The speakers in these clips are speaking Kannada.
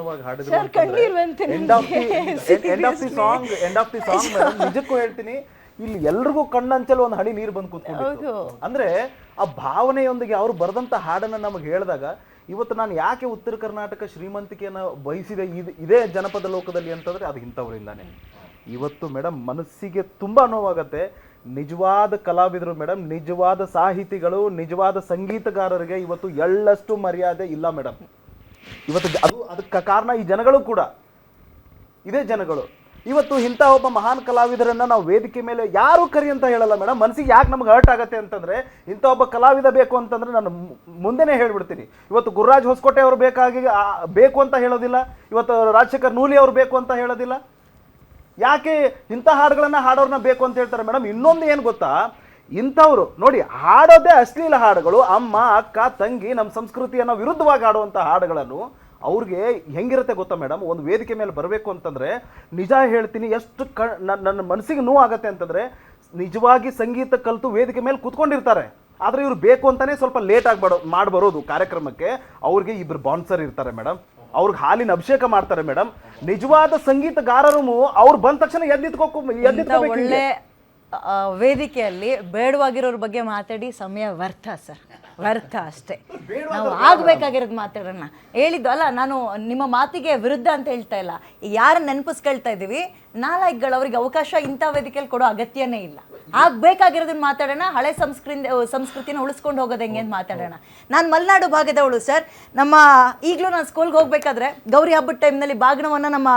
ಅದ್ಭುತವಾಗಿ ಹಾಡಿದ್ರು. ಎಂಡ್ ಆಫ್ ದಿ ಸಾಂಗ್ ನಿಜಕ್ಕೂ ಹೇಳ್ತೀನಿ, ಇಲ್ಲಿ ಎಲ್ರಿಗೂ ಕಣ್ಣಂಚಲು ಒಂದು ಹನಿ ನೀರು ಬಂದು ಕೂತ್ಕೊಂಡಿತ್ತು. ಅಂದ್ರೆ ಆ ಭಾವನೆಯೊಂದಿಗೆ ಅವ್ರು ಬರೆದಂತ ಹಾಡನ್ನ ನಮಗೆ ಹೇಳಿದಾಗ, ಇವತ್ತು ನಾನು ಯಾಕೆ ಉತ್ತರ ಕರ್ನಾಟಕ ಶ್ರೀಮಂತಿಕೆಯನ್ನ ಬಯಸಿದೆ ಇದೇ ಜನಪದ ಲೋಕದಲ್ಲಿ ಅಂತಂದ್ರೆ ಅದು ಇಂಥವರಿಂದಾನೆ. ಇವತ್ತು ಮೇಡಮ್ ಮನಸ್ಸಿಗೆ ತುಂಬಾ ನೋವಾಗತ್ತೆ. ನಿಜವಾದ ಕಲಾವಿದರು ಮೇಡಮ್, ನಿಜವಾದ ಸಾಹಿತಿಗಳು, ನಿಜವಾದ ಸಂಗೀತಗಾರರಿಗೆ ಇವತ್ತು ಎಳ್ಳಷ್ಟು ಮರ್ಯಾದೆ ಇಲ್ಲ ಮೇಡಮ್. ಇವತ್ತು ಅದಕ್ಕೆ ಕಾರಣ ಈ ಜನಗಳು ಕೂಡ, ಇದೇ ಜನಗಳು. ಇವತ್ತು ಇಂಥ ಒಬ್ಬ ಮಹಾನ್ ಕಲಾವಿದರನ್ನ ನಾವು ವೇದಿಕೆ ಮೇಲೆ ಯಾರು ಕರಿ ಅಂತ ಹೇಳಲ್ಲ ಮೇಡಮ್. ಮನಸ್ಸಿಗೆ ಯಾಕೆ ನಮ್ಗೆ ಹರ್ಟ್ ಆಗತ್ತೆ ಅಂತಂದ್ರೆ, ಇಂಥ ಒಬ್ಬ ಕಲಾವಿದ ಬೇಕು ಅಂತಂದ್ರೆ ನಾನು ಮುಂದೆನೇ ಹೇಳ್ಬಿಡ್ತೀನಿ. ಇವತ್ತು ಗುರುರಾಜ್ ಹೊಸಕೋಟೆ ಅವರು ಬೇಕು ಅಂತ ಹೇಳೋದಿಲ್ಲ, ಇವತ್ತು ರಾಜಶೇಖರ್ ನೂಲಿ ಅವರು ಬೇಕು ಅಂತ ಹೇಳೋದಿಲ್ಲ. ಯಾಕೆ ಇಂಥ ಹಾಡುಗಳನ್ನ ಹಾಡೋರ್ನ ಬೇಕು ಅಂತ ಹೇಳ್ತಾರೆ ಮೇಡಮ್? ಇನ್ನೊಂದು ಏನು ಗೊತ್ತಾ, ಇಂಥವ್ರು ನೋಡಿ ಹಾಡೋದೇ ಅಶ್ಲೀಲ ಹಾಡುಗಳು, ಅಮ್ಮ ಅಕ್ಕ ತಂಗಿ ನಮ್ಮ ಸಂಸ್ಕೃತಿಯನ್ನು ವಿರುದ್ಧವಾಗಿ ಹಾಡುವಂಥ ಹಾಡುಗಳನ್ನು ಅವ್ರಿಗೆ ಹೆಂಗಿರುತ್ತೆ ಗೊತ್ತಾ ಮೇಡಮ್? ಒಂದು ವೇದಿಕೆ ಮೇಲೆ ಬರಬೇಕು ಅಂತಂದ್ರೆ ನಿಜ ಹೇಳ್ತೀನಿ, ಎಷ್ಟು ನನ್ನ ಮನಸ್ಸಿಗೆ ನೋವು ಆಗತ್ತೆ ಅಂತಂದ್ರೆ, ನಿಜವಾಗಿ ಸಂಗೀತ ಕಲಿತು ವೇದಿಕೆ ಮೇಲೆ ಕೂತ್ಕೊಂಡಿರ್ತಾರೆ, ಆದರೆ ಇವ್ರು ಬೇಕು ಅಂತಾನೆ ಸ್ವಲ್ಪ ಲೇಟ್ ಆಗಿ ಬರೋದು ಕಾರ್ಯಕ್ರಮಕ್ಕೆ. ಅವ್ರಿಗೆ ಇಬ್ಬರು ಬಾನ್ಸರ್ ಇರ್ತಾರೆ ಮೇಡಮ್, ಅವ್ರಿಗೆ ಹಾಲಿನ ಅಭಿಷೇಕ ಮಾಡ್ತಾರೆ ಮೇಡಮ್. ನಿಜವಾದ ಸಂಗೀತಗಾರರು ಅವ್ರು ಬಂದ ತಕ್ಷಣ ಒಳ್ಳೆ ವೇದಿಕೆಯಲ್ಲಿ ಬೇಡವಾಗಿರೋರ ಬಗ್ಗೆ ಮಾತಾಡಿ ಸಮಯ ವ್ಯರ್ಥ ಸರ್, ವ್ಯರ್ಥ ಅಷ್ಟೇ. ನಾವು ಆಗ್ಬೇಕಾಗಿರೋದು ಮಾತಾಡೋಣ. ಹೇಳಿದ್ದು ಅಲ್ಲ, ನಾನು ನಿಮ್ಮ ಮಾತಿಗೆ ವಿರುದ್ಧ ಅಂತ ಹೇಳ್ತಾ ಇಲ್ಲ. ಯಾರನ್ನ ನೆನಪಿಸ್ಕೊಳ್ತಾ ಇದ್ದೀವಿ, ನಾಲಾಯಕ್ಗಳು ಅವ್ರಿಗೆ ಅವಕಾಶ ಇಂಥ ವೇದಿಕೆಯಲ್ಲಿ ಕೊಡೋ ಅಗತ್ಯನೇ ಇಲ್ಲ. ಆಗ್ಬೇಕಾಗಿರೋದನ್ನ ಮಾತಾಡೋಣ. ಹಳೆ ಸಂಸ್ಕೃತಿನ ಉಳಿಸ್ಕೊಂಡು ಹೋಗೋದು ಹೆಂಗೆ ಅಂತ ಮಾತಾಡೋಣ. ನಾನು ಮಲೆನಾಡು ಭಾಗದವಳು ಸರ್. ಈಗಲೂ ನಾನು ಸ್ಕೂಲ್ಗೆ ಹೋಗ್ಬೇಕಾದ್ರೆ ಗೌರಿ ಹಬ್ಬದ ಟೈಮ್ನಲ್ಲಿ ಬಾಗಿಣವನ್ನು ನಮ್ಮ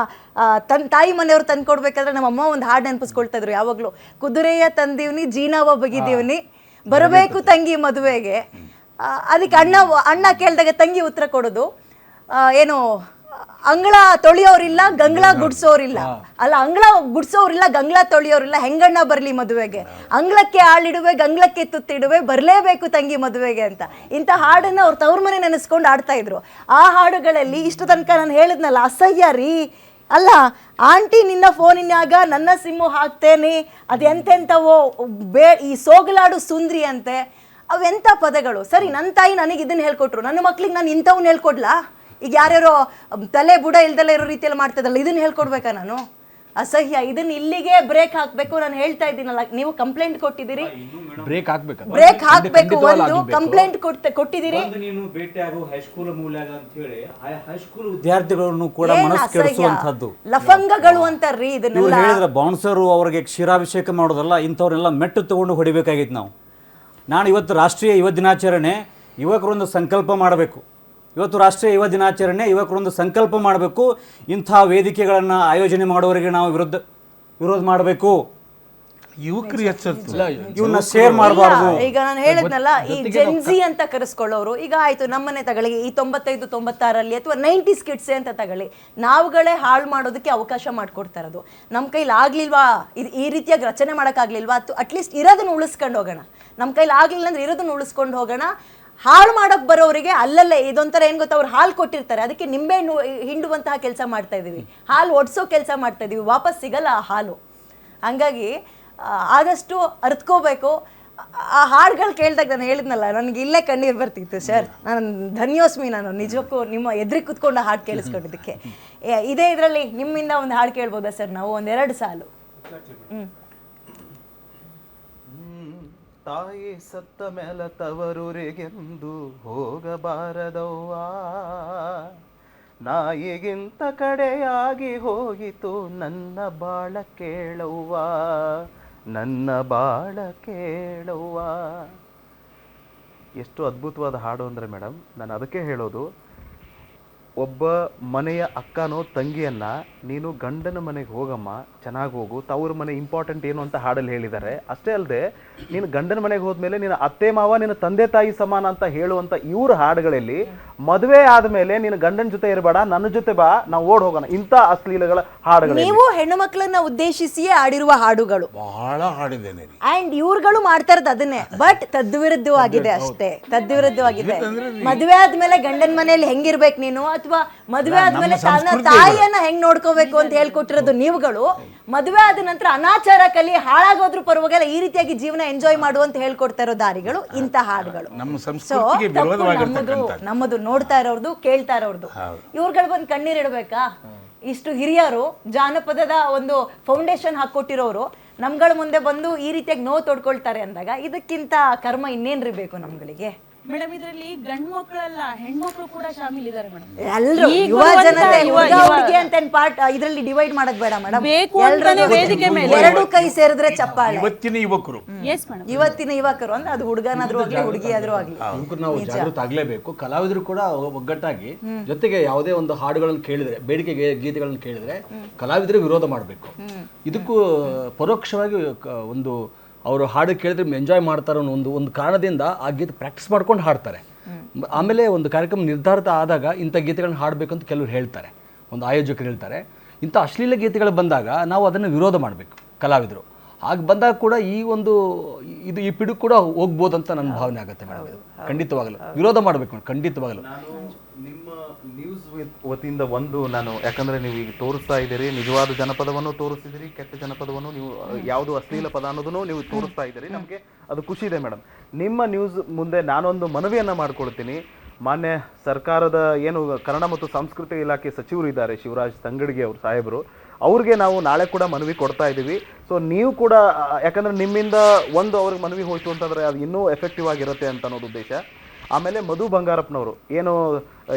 ತಾಯಿ ಮನೆಯವರು ತಂದು ಕೊಡ್ಬೇಕಾದ್ರೆ ನಮ್ಮ ಅಮ್ಮ ಒಂದು ಹಾಡು ನೆನಪಿಸ್ಕೊಳ್ತಾ ಇದ್ರು ಯಾವಾಗಲೂ. ಕುದುರೆಯ ತಂದೀವ್ನಿ ಜೀನಾವ ಬಗಿದೀವ್ನಿ, ಬರಬೇಕು ತಂಗಿ ಮದುವೆಗೆ. ಅದಕ್ಕೆ ಅಣ್ಣ ಕೇಳಿದಾಗ ತಂಗಿ ಉತ್ತರ ಕೊಡೋದು ಏನು, ಅಂಗಳ ತೊಳೆಯೋರಿಲ್ಲ ಗಂಗಳ ಗುಡ್ಸೋರಿಲ್ಲ, ಅಲ್ಲ ಅಂಗಳ ಗುಡ್ಸೋರಿಲ್ಲ ಗಂಗಳ ತೊಳೆಯೋರಿಲ್ಲ, ಹೆಂಗಣ್ಣ ಬರಲಿ ಮದುವೆಗೆ, ಅಂಗಳಕ್ಕೆ ಆಳಿಡುವೆ ಗಂಗಳಕ್ಕೆ ತುತ್ತಿಡುವೆ, ಬರಲೇಬೇಕು ತಂಗಿ ಮದುವೆಗೆ ಅಂತ. ಇಂಥ ಹಾಡನ್ನು ಅವ್ರು ತವ್ರ ಮನೆ ನೆನೆಸ್ಕೊಂಡು ಆಡ್ತಾ ಇದ್ರು. ಆ ಹಾಡುಗಳಲ್ಲಿ ಇಷ್ಟು ತನಕ ನಾನು ಹೇಳಿದ್ನಲ್ಲ, ಅಸಹ್ಯ ರೀ, ಅಲ್ಲ ಆಂಟಿ ನಿನ್ನ ಫೋನಿನಾಗ ನನ್ನ ಸಿಮ್ಮು ಹಾಕ್ತೇನೆ, ಅದೆಂತೆಂಥವೋ ಈ ಸೋಗಲಾಡು ಸುಂದ್ರಿ ಅಂತೆ, ಅವೆಂಥ ಪದಗಳು. ಸರಿ, ನನ್ನ ತಾಯಿ ನನಗೆ ಇದನ್ನು ಹೇಳ್ಕೊಟ್ರು, ನನ್ನ ಮಕ್ಳಿಗೆ ನಾನು ಇಂಥವ್ನ ಹೇಳ್ಕೊಡ್ಲಾ? ಈಗ ಯಾರ್ಯಾರೋ ತಲೆ ಬುಡ ಇಲ್ದಲ್ಲ ಇರೋ ರೀತಿಯಲ್ಲಿ ಮಾಡ್ತಿದ್ದಲ್ಲ, ಇದನ್ನು ಹೇಳ್ಕೊಡ್ಬೇಕಾ ನಾನು? ಅಸಹ್ಯ. ಇದನ್ನ ಇಲ್ಲಿಗೆ ಬ್ರೇಕ್ ಹಾಕ್ಬೇಕು. ನಾನು ಹೇಳ್ತಾ ಇದ್ದೀನಲ್ಲ, ನೀವು ಕಂಪ್ಲೇಂಟ್ ಕೊಟ್ಟಿದ್ದೀರಿ, ಬ್ರೇಕ್ ಹಾಕ್ಬೇಕು. ಒಂದು ಕಂಪ್ಲೇಂಟ್ ಕೊಟ್ಟಿದ್ದೀರಿ. ವಿದ್ಯಾರ್ಥಿಗಳನ್ನು ಕೂಡ ಮನಸ್ಸು ಕೆಡಿಸುವಂತದ್ದು ಲಫಂಗಗಳು ಅಂತಾರ್ರಿ ಇದನ್ನೆಲ್ಲ. ಹೇಳಿದ್ರೆ ಬೌನ್ಸರು ಅವರಿಗೆ ಕ್ಷೀರಾಭಿಷೇಕ ಮಾಡೋದಲ್ಲ, ಇಂಥವ್ರನ್ನೆಲ್ಲ ಮೆಟ್ಟು ತಗೊಂಡು ಹೊಡಿಬೇಕಾಗಿತ್ತು ನಾವು. ನಾನು ಇವತ್ತು ರಾಷ್ಟ್ರೀಯ ಯುವ ದಿನಾಚರಣೆ, ಯುವಕರೊಂದು ಸಂಕಲ್ಪ ಮಾಡಬೇಕು. ಇವತ್ತು ರಾಷ್ಟ್ರೀಯ ಯುವ ದಿನಾಚರಣೆ, ಯುವಕರೊಂದು ಸಂಕಲ್ಪ ಮಾಡಬೇಕು. ಇಂಥ ವೇದಿಕೆಗಳನ್ನು ಆಯೋಜನೆ ಮಾಡುವವರಿಗೆ ನಾವು ವಿರೋಧ ಮಾಡಬೇಕು. ಯುವಕರು ಇವನ್ನ ಶೇರ್ ಮಾಡಬಾರ್ದು. ಈಗ ನಾನು ಹೇಳಿದ್ನಲ್ಲ, ಈ ಜೆನ್ಸಿ ಅಂತ ಕರೆಸ್ಕೊಳ್ಳೋರು ಈಗ ಆಯ್ತು, ನಮ್ಮನೆ ತಗೊಳ್ಳಿ, ಈ 95-96 ಅಥವಾ 90s ಕಿಡ್ಸ್ ಅಂತ ತಗೊಳ್ಳಿ, ನಾವುಗಳೇ ಹಾಳು ಮಾಡೋದಕ್ಕೆ ಅವಕಾಶ ಮಾಡಿಕೊಡ್ತಾ ಇರೋದು. ನಮ್ಮ ಕೈಲಿ ಆಗ್ಲಿಲ್ವಾ ಈ ರೀತಿಯಾಗಿ ರಚನೆ ಮಾಡೋಕ್ಕಾಗ್ಲಿಲ್ವಾ, ಅಟ್ಲೀಸ್ಟ್ ಇರೋದನ್ನ ಉಳಿಸ್ಕೊಂಡು ಹೋಗೋಣ. ನಮ್ಮ ಕೈಲಿ ಆಗ್ಲಿಲ್ಲ ಅಂದ್ರೆ ಇರೋದನ್ನ ಉಳಿಸ್ಕೊಂಡು ಹೋಗೋಣ. ಹಾಳು ಮಾಡೋಕೆ ಬರೋರಿಗೆ ಅಲ್ಲಲ್ಲೇ ಇದೊಂಥರ ಏನು ಗೊತ್ತಾ, ಅವ್ರು ಹಾಲು ಕೊಟ್ಟಿರ್ತಾರೆ, ಅದಕ್ಕೆ ನಿಂಬೆ ಹಿಂಡುವಂತಹ ಕೆಲಸ ಮಾಡ್ತಾ ಇದ್ದೀವಿ, ಹಾಲು ಒಡ್ಸೋ ಕೆಲಸ ಮಾಡ್ತಾ ಇದ್ದೀವಿ, ವಾಪಸ್ ಸಿಗಲ್ಲ ಆ ಹಾಲು. ಹಂಗಾಗಿ ಆದಷ್ಟು ಅರ್ತ್ಕೋಬೇಕು. ಆ ಹಾಡುಗಳು ಕೇಳಿದಾಗ ನಾನು ಹೇಳಿದ್ನಲ್ಲ, ನನಗೆ ಇಲ್ಲೇ ಕಣ್ಣೀರು ಬರ್ತಿತ್ತು ಸರ್. ನಾನು ಧನ್ಯೋಸ್ಮಿ, ನಾನು ನಿಜಕ್ಕೂ ನಿಮ್ಮ ಎದುರಿಗೆ ಕುತ್ಕೊಂಡು ಹಾಡು ಕೇಳಿಸ್ಕೊಂಡಿದ್ದಕ್ಕೆ. ಇದೇ ಇದರಲ್ಲಿ ನಿಮ್ಮಿಂದ ಒಂದು ಹಾಡು ಕೇಳ್ಬೋದಾ ಸರ್ ನಾವು? 1-2 ಸಾಲು. ತಾಯಿ ಸತ್ತ ಮೇಲೆ ತವರೂರಿಗೆಂದು ಹೋಗಬಾರದವ್ವ, ನಾಯಿಗಿಂತ ಕಡೆಯಾಗಿ ಹೋಗಿತು ನನ್ನ ಬಾಳ ಕೇಳವ್ವ, ನನ್ನ ಬಾಳ ಕೇಳವ್ವ. ಎಷ್ಟು ಅದ್ಭುತವಾದ ಹಾಡು ಅಂದರೆ ಮೇಡಮ್, ನಾನು ಅದಕ್ಕೆ ಹೇಳೋದು, ಒಬ್ಬ ಮನೆಯ ಅಕ್ಕನೋ ತಂಗಿಯನ್ನ ನೀನು ಗಂಡನ ಮನೆಗೆ ಹೋಗಮ್ಮ, ಚೆನ್ನಾಗಿ ಹೋಗು, ತವ್ರ ಮನೆ ಇಂಪಾರ್ಟೆಂಟ್ ಏನು ಅಂತ ಹಾಡಲ್ಲಿ ಹೇಳಿದ್ದಾರೆ. ಅಷ್ಟೇ ಅಲ್ಲದೆ, ನೀನು ಗಂಡನ ಮನೆಗೆ ಹೋದ್ಮೇಲೆ ನಿನ್ನ ಅತ್ತೆ ಮಾವ ನಿನ್ನ ತಂದೆ ತಾಯಿ ಸಮಾನ ಅಂತ ಹೇಳುವಂತ ಇವ್ರ ಹಾಡುಗಳಲ್ಲಿ, ಮದುವೆ ಆದ್ಮೇಲೆ ನೀನು ಗಂಡನ ಜೊತೆ ಇರಬೇಡ, ನನ್ನ ಜೊತೆ ಬಾ, ನಾವು ಓಡ್ ಹೋಗೋಣ, ಇಂಥ ಅಶ್ಲೀಲಗಳ ಹಾಡುಗಳು. ನೀವು ಹೆಣ್ಣು ಮಕ್ಕಳನ್ನ ಉದ್ದೇಶಿಸಿಯೇ ಆಡಿರುವ ಹಾಡುಗಳು ಬಹಳ ಹಾಡಿದ್ದೇನೆ. ಅಂಡ್ ಇವ್ರುಗಳು ಮಾಡ್ತಾ ಇರೋದು ಅದನ್ನೇ, ಬಟ್ ತದ್ವಿರುದ್ಧವಾಗಿದೆ ಅಷ್ಟೇ, ತದ್ವಿರುದ್ಧವಾಗಿದೆ. ಮದುವೆ ಆದ್ಮೇಲೆ ಗಂಡನ ಮನೆಯಲ್ಲಿ ಹೆಂಗಿರ್ಬೇಕು ನೀನು, ಅಥವಾ ಅಥವಾ ಮದುವೆ ಆದ್ಮೇಲೆ ನಮ್ಮ ತನ್ನ ಸಂಸ್ಕೃತಿ ತಾಯಿಯನ್ನ ಹೆಂಗ್ ನೋಡ್ಕೋಬೇಕು ಅಂತ ಹೇಳ್ಕೊಟ್ಟಿರೋದು ನೀವುಗಳು. ಮದುವೆ ಆದ ನಂತರ ಅನಾಚಾರ ಕಲಿ ಹಾಳಾಗೋದ್ರ ಪರವಾಗಿಲ್ಲ ಈ ರೀತಿಯಾಗಿ ಜೀವನ ಎಂಜಾಯ್ ಮಾಡು ಅಂತ ಹೇಳ್ಕೊಡ್ತಾ ಇರೋ ದಾರಿಗಳು ಇಂಥ ಹಾಡುಗಳು. ನಮ್ಮ ಸೊ ಸಂಸ್ಕೃತಿಗೆ ವಿರೋಧವಾಗಿರ್ತಕ್ಕಂಥದ್ದು. ನಮ್ಮದು ನೋಡ್ತಾ ಇರೋರ್ದು ಕೇಳ್ತಾ ಇರೋರ್ದು. ಇವ್ರುಗಳು ಬಂದು ಕಣ್ಣೀರಿಡ್ಬೇಕಾ? ಇಷ್ಟು ಹಿರಿಯರು ಜಾನಪದದ ಒಂದು ಫೌಂಡೇಶನ್ ಹಾಕೊಟ್ಟಿರೋರು ನಮ್ಗಳ ಮುಂದೆ ಬಂದು ಈ ರೀತಿಯಾಗಿ ನೋವು ತೊಡ್ಕೊಳ್ತಾರೆ ಅಂದಾಗ ಇದಕ್ಕಿಂತ ಕರ್ಮ ಇನ್ನೇನ್ರಿ ಬೇಕು ನಮ್ಗಳಿಗೆ? ಮೇಡಮ್ ಇದರಲ್ಲಿ ಗಂಡು ಮಕ್ಕಳಲ್ಲ ಹೆಣ್ಮಕ್ಳು ಕೂಡ ಶಾಮಿಲ್ ಇದ್ದಾರೆ ಮೇಡಮ್. ಎಲ್ಲರೂ ಯುವ ಜನತೆ ಹುಡುಗಿ ಅಂತ ಪಾರ್ಟ್ ಇದರಲ್ಲಿ ಡಿವೈಡ್ ಮಾಡೋದ್ ಬೇಡ ಮೇಡಮ್. ಬೇಕು ಅಂತಾನೆ ವೇದಿಕೆ ಮೇಲೆ ಎರಡು ಕೈ ಸೇರಿದ್ರೆ ಚಪ್ಪಾಳೆ. ಇವತ್ತಿನ ಯುವಕರು ಎಸ್ ಮೇಡಮ್. ಇವತ್ತಿನ ಯುವಕರು ಅಂದ್ರೆ ಅದು ಹುಡುಗನಾದ್ರೂ ಆಗ್ಲಿ ಹುಡುಗಿ ಆದ್ರೂ ಆಗ್ಲಿ ಯುವಕರು ನಾವು ಜಾಗೃತ ಆಗ್ಲೇಬೇಕು. ಕಲಾವಿದರು ಕೂಡ ಒಗ್ಗಟ್ಟಾಗಿ ಜೊತೆಗೆ ಯಾವುದೇ ಒಂದು ಹಾಡುಗಳನ್ನು ಕೇಳಿದ್ರೆ, ಬೇಡಿಕೆ ಗೀತೆಗಳನ್ನು ಕೇಳಿದ್ರೆ ಕಲಾವಿದರು ವಿರೋಧ ಮಾಡಬೇಕು. ಇದಕ್ಕೂ ಪರೋಕ್ಷವಾಗಿ ಒಂದು ಅವರು ಹಾಡು ಕೇಳಿದ್ರೆ ಎಂಜಾಯ್ ಮಾಡ್ತಾರೆ ಅನ್ನೋ ಒಂದು ಕಾರಣದಿಂದ ಆ ಗೀತೆ ಪ್ರಾಕ್ಟೀಸ್ ಮಾಡ್ಕೊಂಡು ಹಾಡ್ತಾರೆ. ಆಮೇಲೆ ಒಂದು ಕಾರ್ಯಕ್ರಮ ನಿರ್ಧಾರಿತ ಆದಾಗ ಇಂಥ ಗೀತೆಗಳನ್ನ ಹಾಡಬೇಕು ಅಂತ ಕೆಲವರು ಹೇಳ್ತಾರೆ, ಒಂದು ಆಯೋಜಕರು ಹೇಳ್ತಾರೆ. ಇಂಥ ಅಶ್ಲೀಲ ಗೀತೆಗಳು ಬಂದಾಗ ನಾವು ಅದನ್ನು ವಿರೋಧ ಮಾಡಬೇಕು ಕಲಾವಿದರು. ಹಾಗೆ ಬಂದಾಗ ಕೂಡ ಈ ಪಿಡುಗು ಕೂಡ ಹೋಗ್ಬೋದು ಅಂತ ನನ್ನ ಭಾವನೆ ಆಗುತ್ತೆ ಮೇಡಮ್. ಇದು ಖಂಡಿತವಾಗಲು ವಿರೋಧ ಮಾಡಬೇಕು, ಖಂಡಿತವಾಗಲು. ನಿಮ್ಮ ನ್ಯೂಸ್ ವತಿಯಿಂದ ನಾನು ಯಾಕಂದ್ರೆ ನೀವು ಈಗ ತೋರಿಸ್ತಾ ಇದ್ದೀರಿ, ನಿಜವಾದ ಜನಪದವನ್ನು ತೋರಿಸ್ತಿದ್ದೀರಿ, ಕೆಟ್ಟ ಜನಪದವನ್ನು ನೀವು ಯಾವುದು ಅಶ್ಲೀಲ ಪದ ಅನ್ನೋದನ್ನು ನೀವು ತೋರಿಸ್ತಾ ಇದ್ದೀರಿ. ನಮಗೆ ಅದು ಖುಷಿ ಇದೆ ಮೇಡಮ್. ನಿಮ್ಮ ನ್ಯೂಸ್ ಮುಂದೆ ನಾನೊಂದು ಮನವಿಯನ್ನು ಮಾಡ್ಕೊಳ್ತೀನಿ. ಮಾನ್ಯ ಸರ್ಕಾರದ ಏನು ಕನ್ನಡ ಮತ್ತು ಸಂಸ್ಕೃತಿ ಇಲಾಖೆ ಸಚಿವರು ಇದ್ದಾರೆ, ಶಿವರಾಜ್ ತಂಗಡಗಿ ಅವರು ಸಾಹೇಬರು, ಅವ್ರಿಗೆ ನಾವು ನಾಳೆ ಕೂಡ ಮನವಿ ಕೊಡ್ತಾ ಇದ್ದೀವಿ. ಸೊ ನೀವು ಕೂಡ ಯಾಕಂದರೆ ನಿಮ್ಮಿಂದ ಅವ್ರಿಗೆ ಮನವಿ ಹೋಯ್ತು ಅಂತಂದರೆ ಅದು ಇನ್ನೂ ಎಫೆಕ್ಟಿವ್ ಆಗಿರುತ್ತೆ ಅಂತ ಅನ್ನೋದು ಉದ್ದೇಶ. ಆಮೇಲೆ ಮಧು ಬಂಗಾರಪ್ಪನವರು ಏನು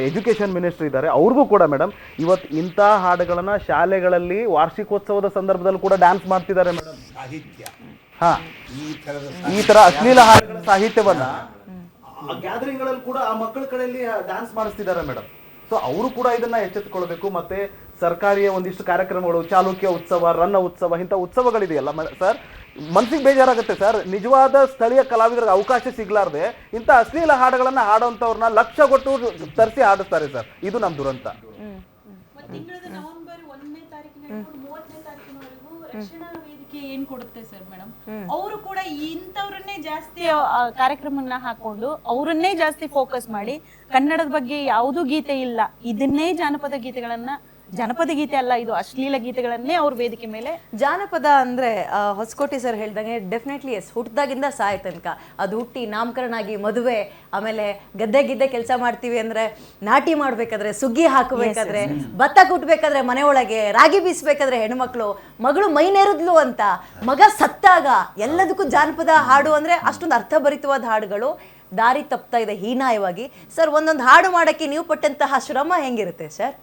ಎಜುಕೇಷನ್ ಮಿನಿಸ್ಟರ್ ಇದ್ದಾರೆ, ಅವ್ರಿಗೂ ಕೂಡ ಮೇಡಮ್ ಇವತ್ತು ಇಂಥ ಹಾಡುಗಳನ್ನು ಶಾಲೆಗಳಲ್ಲಿ ವಾರ್ಷಿಕೋತ್ಸವದ ಸಂದರ್ಭದಲ್ಲಿ ಕೂಡ ಡ್ಯಾನ್ಸ್ ಮಾಡ್ತಿದ್ದಾರೆ ಮೇಡಮ್. ಸಾಹಿತ್ಯ ಹಾಂ, ಈ ಥರ ಅಶ್ಲೀಲ ಹಾಡುಗಳ ಸಾಹಿತ್ಯವನ್ನು ಗ್ಯಾದರಿಂಗ್ಗಳಲ್ಲಿ ಕೂಡ ಆ ಮಕ್ಕಳ ಕಡೆಯಲ್ಲಿ ಡ್ಯಾನ್ಸ್ ಮಾಡಿಸ್ತಿದ್ದಾರೆ ಮೇಡಮ್. ಸೊ ಅವರು ಕೂಡ ಇದನ್ನ ಎಚ್ಚೆತ್ತುಕೊಳ್ಬೇಕು. ಮತ್ತೆ ಸರ್ಕಾರಿಯ ಒಂದಿಷ್ಟು ಕಾರ್ಯಕ್ರಮಗಳು, ಚಾಲುಕ್ಯ ಉತ್ಸವ, ರನ್ನ ಉತ್ಸವ, ಇಂಥ ಉತ್ಸವಗಳಿದೆಯಲ್ಲ ಸರ್, ಮನ್ಸಿಗೆ ಬೇಜಾರಾಗುತ್ತೆ ಸರ್. ನಿಜವಾದ ಸ್ಥಳೀಯ ಕಲಾವಿದರಿಗೆ ಅವಕಾಶ ಸಿಗ್ಲಾರ್ದೆ ಇಂಥ ಅಶ್ಲೀಲ ಹಾಡುಗಳನ್ನ ಹಾಡೋಂಥವ್ರನ್ನ ಲಕ್ಷ ಕೊಟ್ಟು ತರಿಸಿ ಹಾಡಿಸ್ತಾರೆ ಸರ್. ಇದು ನಮ್ಮ ದುರಂತ. ತಿಂಗಳದ ನವೆಂಬರ್ 1ನೇ ತಾರೀಕಿನ 30ನೇ ತಾರೀಕಿನವರೆಗೂ ರಕ್ಷಣಾ ವೇದಿಕೆ ಏನ್ ಕೊಡುತ್ತೆ ಸರ್ ಮೇಡಮ್, ಅವರು ಕೂಡ ಇಂಥವ್ರನ್ನೇ ಜಾಸ್ತಿ ಕಾರ್ಯಕ್ರಮನ ಹಾಕೊಂಡು ಅವರನ್ನೇ ಜಾಸ್ತಿ ಫೋಕಸ್ ಮಾಡಿ ಕನ್ನಡದ ಬಗ್ಗೆ ಯಾವುದೂ ಗೀತೆ ಇಲ್ಲ, ಇದನ್ನೇ ಜನಪದ ಗೀತೆ ಅಲ್ಲ, ಇದು ಅಶ್ಲೀಲ ಗೀತೆಗಳನ್ನೇ ಅವ್ರ ವೇದಿಕೆ ಮೇಲೆ. ಜಾನಪದ ಅಂದ್ರೆ ಹೊಸಕೋಟೆ ಸರ್ ಹೇಳ್ದಂಗೆ ಡೆಫಿನೆಟ್ಲಿ ಎಸ್, ಹುಟ್ಟಿದಾಗಿಂದ ಸಾಯ ತನಕ ಅದು ಹುಟ್ಟಿ ನಾಮಕರಣ ಆಗಿ ಮದುವೆ, ಆಮೇಲೆ ಗದ್ದೆ ಕೆಲಸ ಮಾಡ್ತೀವಿ ಅಂದ್ರೆ, ನಾಟಿ ಮಾಡ್ಬೇಕಾದ್ರೆ, ಸುಗ್ಗಿ ಹಾಕಬೇಕಾದ್ರೆ, ಭತ್ತ ಕುಟ್ಬೇಕಾದ್ರೆ ಮನೆ ಒಳಗೆ, ರಾಗಿ ಬೀಸ್ಬೇಕಾದ್ರೆ ಹೆಣ್ಮಕ್ಳು, ಮಗಳು ಮೈನೇರಿದ್ಲು ಅಂತ, ಮಗ ಸತ್ತಾಗ, ಎಲ್ಲದಕ್ಕೂ ಜಾನಪದ ಹಾಡು ಅಂದ್ರೆ ಅಷ್ಟೊಂದು ಅರ್ಥಭರಿತವಾದ ಹಾಡುಗಳು ದಾರಿ ತಪ್ತಾ ಇದೆ ಹೀನಾಯವಾಗಿ. ಸರ್ ಒಂದೊಂದು ಹಾಡು ಮಾಡಕ್ಕೆ ನೀವು ಪಟ್ಟಂತಹ ಶ್ರಮ ಹೆಂಗಿರುತ್ತೆ ಸರ್?